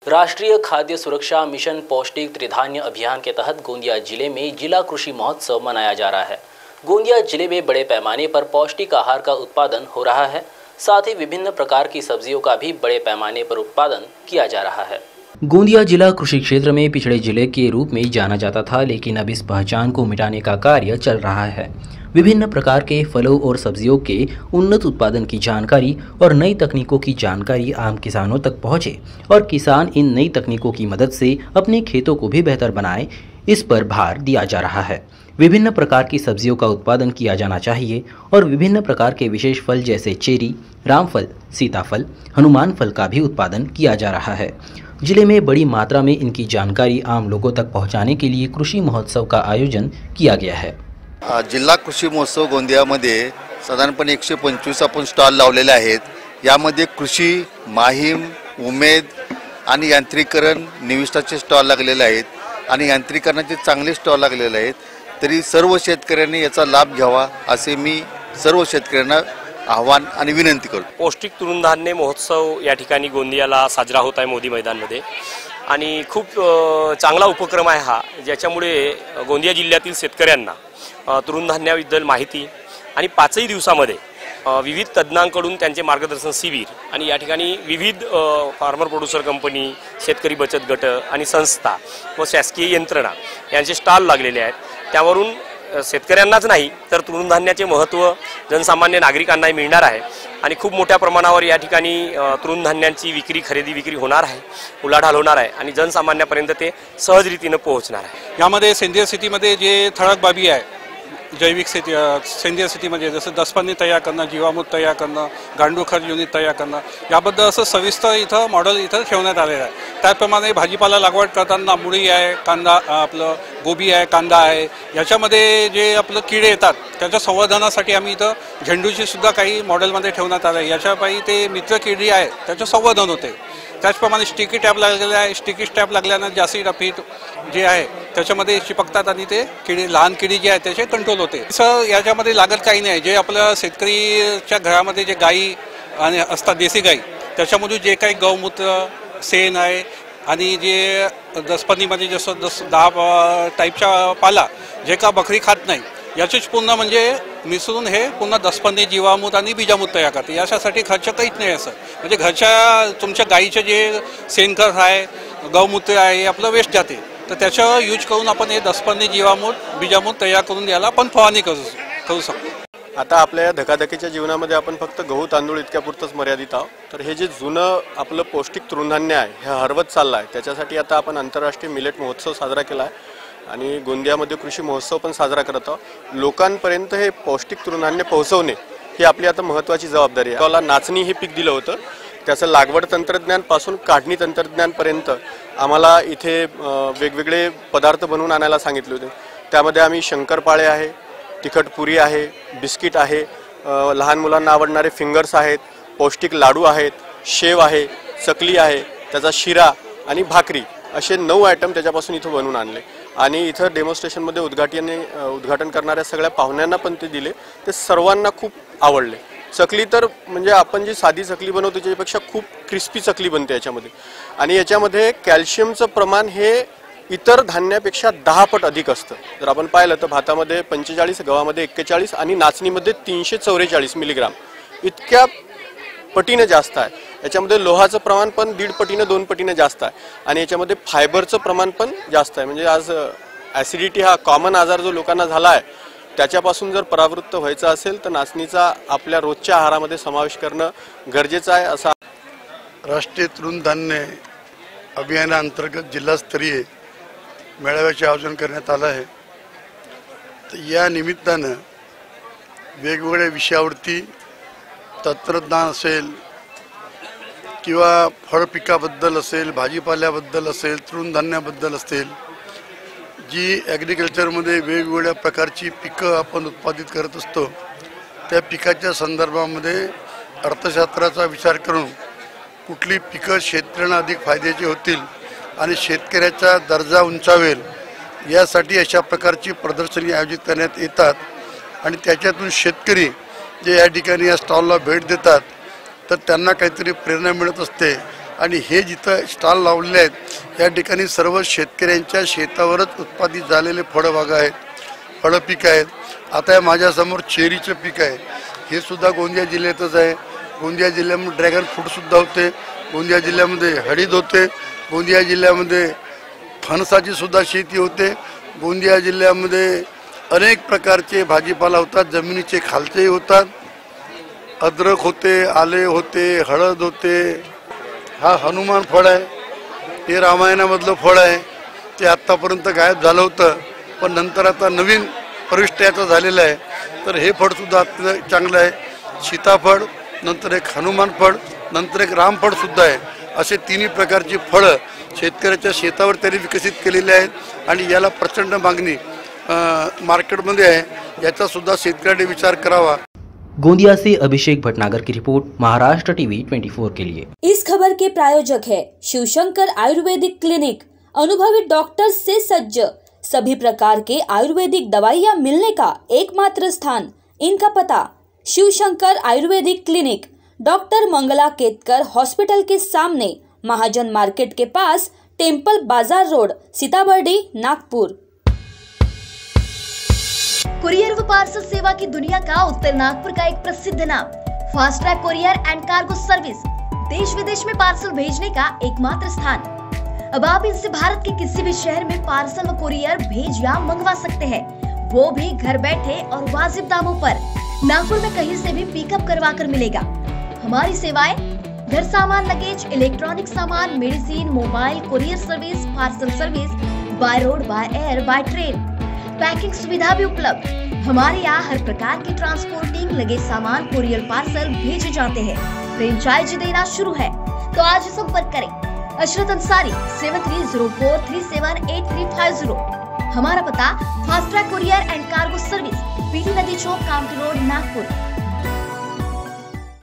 राष्ट्रीय खाद्य सुरक्षा मिशन पौष्टिक त्रिधान्य अभियान के तहत गोंदिया जिले में जिला कृषि महोत्सव मनाया जा रहा है। गोंदिया जिले में बड़े पैमाने पर पौष्टिक आहार का उत्पादन हो रहा है। साथ ही विभिन्न प्रकार की सब्जियों का भी बड़े पैमाने पर उत्पादन किया जा रहा है। गोंदिया जिला कृषि क्षेत्र में पिछड़े जिले के रूप में जाना जाता था, लेकिन अब इस पहचान को मिटाने का कार्य चल रहा है। विभिन्न प्रकार के फलों और सब्जियों के उन्नत उत्पादन की जानकारी और नई तकनीकों की जानकारी आम किसानों तक पहुंचे और किसान इन नई तकनीकों की मदद से अपने खेतों को भी बेहतर बनाए, इस पर भार दिया जा रहा है। विभिन्न प्रकार की सब्जियों का उत्पादन किया जाना चाहिए और विभिन्न प्रकार के विशेष फल जैसे चेरी, रामफल, सीताफल, हनुमान फल का भी उत्पादन किया जा रहा है। जिले में बड़ी मात्रा में इनकी जानकारी आम लोगों तक पहुंचाने के लिए कृषि महोत्सव का आयोजन किया गया है। जिल्हा कृषी महोत्सव गोंदियामध्ये साधारणपणे 125 आपण स्टॉल लावलेले आहेत। यामध्ये कृषी, माहीम, उमेद आणि यांत्रिकरण निविष्ठाचे स्टॉल लागलेले आहेत आणि यांत्रिकरणाचे चांगले स्टॉल लागलेले आहेत। तरी सर्व शेतकऱ्यांनी याचा लाभ घ्यावा असे मी सर्व शेतकऱ्यांना आव्हान आणि विनंती करतो। पौष्टिक तृणधान्य महोत्सव या ठिकाणी गोंदियाला साजरा होत आहे मोदी मैदानमध्ये आणि खूप चांगला उपक्रम आहे हा, ज्याच्यामुळे गोंदिया जिल्ह्यातील शेतकऱ्यांना तृणधान्याबद्दल माहिती आणि 5ही दिवसामध्ये विविध तज्ञांकडून त्यांचे मार्गदर्शन शिबिर आणि या ठिकाणी विविध फार्मर प्रोड्युसर कंपनी, शेतकरी बचत गट आणि संस्था व शासकीय यंत्रणा यांचे स्टॉल लागलेले आहेत। त्यावरून शेतकऱ्यांनाच नाही तर तृणधान्याचे महत्त्व जनसामान्य नागरिकांनाही मिळणार आहे आणि खूप मोठ्या प्रमाणावर या ठिकाणी तृणधान्यांची खरेदी विक्री होणार आहे, उलाढाल होणार आहे आणि जनसामान्यापर्यंत ते सहजरीतीने पोहोचणार आहे। यामध्ये सेंद्रिय शेतीमध्ये जे ठळक बाबी आहे, जैविक शेती, सेंद्रिय शेतीमध्ये जसं दसपन्नी तयार करणं, जीवामृत तयार करणं, गांडूळ युनिट तयार करणं, याबद्दल असं सविस्तर इथं मॉडेल इथं ठेवण्यात आलेलं आहे। त्याप्रमाणे भाजीपाला लागवड करताना मुळी आहे, कांदा आपलं गोबी आहे, कांदा आहे, याच्यामध्ये जे आपलं किडे येतात त्याच्या संवर्धनासाठी आम्ही इथं झेंडूची सुद्धा काही मॉडेलमध्ये ठेवण्यात आलं आहे। याच्यापायी ते मित्र किडी आहे त्याचं संवर्धन होते। त्याचप्रमाणे स्टिकी टॅप लागलेला आहे। स्टिकी टॅप लागल्यानं जास्ती रफीट जे आहे त्याच्यामध्ये चिपकतात आणि ते किडी, लहान किडी जे आहे त्याचे कंट्रोल होते। असं याच्यामध्ये लागत काही नाही। जे आपल्या शेतकरीच्या घरामध्ये जे गाई आणि असतात देशी गाई, त्याच्यामधून जे काही गौमूत्र, शेण आहे आणि जे दसपन्नीमध्ये जसं 10 टाईपच्या पाला जे का बकरी खात नाही, याचीच पुन्हा म्हणजे मिसळून हे पुन्हा दसपन्नी, जीवामृत आणि बीजामृत तयार करते। याच्यासाठी खर्च काहीच नाही असं, म्हणजे घरच्या तुमच्या गाईचे जे शेणखत आहे, गौमूत्र आहे, हे आपलं वेस्ट जाते, तर त्याचा यूज करून आपण हे दसपन्नी, जीवामृत, बीजामृत तयार करून याला आपण फवारणी करू शकतो। आता आपल्या धकाधकीच्या जीवनामध्ये आपण फक्त गहू तांदूळ इतक्यापुरतच मर्यादित आहोत, तर हे जे जुनं आपलं पौष्टिक तृणधान्य आहे हे हरवत चाललं आहे। त्याच्यासाठी आता आपण आंतरराष्ट्रीय मिलेट महोत्सव साजरा केला आहे आणि गोंदियामध्ये कृषी महोत्सव पण साजरा करत आहोत। लोकांपर्यंत हे पौष्टिक तृणधान्य पोहोचवणे ही आपली आता महत्त्वाची जबाबदारी आहे। त्याला नाचणी हे पीक दिलं होतं, त्याचं लागवड तंत्रज्ञानपासून काढणी तंत्रज्ञानपर्यंत आम्हाला इथे वेगवेगळे पदार्थ बनवून आणायला सांगितले होते। त्यामध्ये आम्ही शंकरपाळे आहे, तिखट पुरी आहे, बिस्किट आहे, लहान मुलांना आवडणारे फिंगर्स आहेत, पौष्टिक लाडू आहेत, शेव आहे, चकली आहे, त्याचा शिरा आणि भाकरी असे 9 आयटम त्याच्यापासून इथं बनवून आणले आणि इथं डेमॉन्स्ट्रेशनमध्ये उद्घाटन करणाऱ्या सगळ्या पाहुण्यांना पण ते दिले। ते सर्वांना खूप आवडले। चकली तर म्हणजे आपण जी साधी चकली बनवतो त्याच्यापेक्षा खूप क्रिस्पी चकली बनते याच्यामध्ये आणि याच्यामध्ये कॅल्शियमचं प्रमाण हे इतर धान्यापेक्षा 10 पट अधिक असतं। जर आपण पाहिलं तर भातामध्ये 45, गव्हामध्ये 41 आणि नाचणीमध्ये 344 मिलीग्राम इतक्या पटीने जास्त आहे। याच्यामध्ये लोहाचं प्रमाण पण 1.5 पटीने 2 पटीने जास्त आहे आणि याच्यामध्ये फायबरचं प्रमाण पण जास्त आहे। म्हणजे आज ॲसिडिटी हा कॉमन आजार जो लोकांना झाला आहे त्याच्यापासून जर परावृत्त व्हायचं असेल तर नाचणीचा आपल्या रोजच्या आहारामध्ये समावेश करणं गरजेचं आहे। असा राष्ट्रीय तृणधान्य अभियानाअंतर्गत जिल्हास्तरीय मेळाव्याचे आयोजन करण्यात आलं आहे। तर या निमित्तानं वेगवेगळ्या विषयावरती तंत्रज्ञान असेल किंवा फळ पिकाबद्दल असेल, भाजीपाल्याबद्दल असेल, तृणधान्याबद्दल असेल, जी ॲग्रिकल्चरमध्ये वेगवेगळ्या प्रकारची पिकं आपण उत्पादित करत असतो त्या पिकाच्या संदर्भामध्ये अर्थशास्त्राचा विचार करून कुठली पिकं शेतकऱ्यांना अधिक फायद्याची होतील आणि शेतकऱ्याचा दर्जा उंचावेल यासाठी अशा प्रकारची प्रदर्शनी आयोजित करण्यात येतात आणि त्याच्यातून शेतकरी जे या ठिकाणी या स्टॉलला भेट देतात तर त्यांना काहीतरी प्रेरणा मिळत असते आणि हे जिथं स्टॉल लावलेले आहेत या ठिकाणी सर्व शेतकऱ्यांच्या शेतावरच उत्पादित झालेले फळबाग आहेत, फळं पीक आहेत. आता या माझ्यासमोर चेरीचं पीक आहे, हे सुद्धा गोंदिया जिल्ह्यातच आहे. गोंदिया जिल्ह्यामध्ये ड्रॅगन फ्रूटसुद्धा होते, गोंदिया जिल्ह्यामध्ये हळद होते, गोंदिया जिल्ह्यामध्ये फणसाची सुद्धा शेती होते, गोंदिया जिल्ह्यामध्ये अनेक प्रकारचे भाजीपाला होतात, जमिनीचे खालचेही होतात, अद्रक होते, आले होते, हळद होते. हा हनुमान फळ आहे, हे रामायणामधलं फळ आहे. ते आत्तापर्यंत गायब झालं होतं, पण नंतर आता नवीन प्रविष्ट याचं झालेलं आहे. तर हे फळसुद्धा अत्यंत चांगलं आहे. सीताफळ, नंतर एक हनुमान फळ, नंतर एक रामफळ सुद्धा आहे. असे तिन्ही प्रकारची फळं शेतकऱ्याच्या शेतावर त्यांनी विकसित केलेले आहेत आणि याला प्रचंड मागणी मार्केटमध्ये आहे. याचा सुद्धा शेतकऱ्यांनी विचार करावा. गोंदिया से अभिषेक भटनागर की रिपोर्ट, महाराष्ट्र टीवी 24 के लिए। इस खबर के प्रायोजक है शिवशंकर आयुर्वेदिक क्लिनिक, अनुभवी डॉक्टर से सज्ज, सभी प्रकार के आयुर्वेदिक दवाइयाँ मिलने का एकमात्र स्थान। इनका पता Shivshankar ayurvedic clinic, doctor Mangala Ketkar hospital के सामने, महाजन मार्केट के पास, temple Bazaar road, Sitabardi, Nagpur. Courier व पार्सल सेवा की दुनिया का उत्तर नागपुर का एक प्रसिद्ध नाम, fast track courier end cargo service, देश विदेश में पार्सल भेजने का एकमात्र स्थान। अब आप इनसे भारत के किसी भी शहर में पार्सल व कुरियर भेज या मंगवा सकते हैं, वो भी घर बैठे और वाजिब दामों पर। नागपुर में कहीं से भी पिकअप करवा कर मिलेगा। हमारी सेवाएं घर सामान, लगेज, इलेक्ट्रॉनिक सामान, medicine, mobile, courier service, parcel service, by road, by air, by train, packing सुविधा भी उपलब्ध। हमारे यहाँ हर प्रकार की ट्रांसपोर्टिंग, लगेज सामान, कुरियर पार्सल भेजे जाते हैं। फ्रेंचाइज देना शुरू है तो आज संपर्क करें। अशरत अंसारी 7304378350। हमारा पता fast track courier end cargo service, PT नदी चौक, कामठी रोड, नागपुर।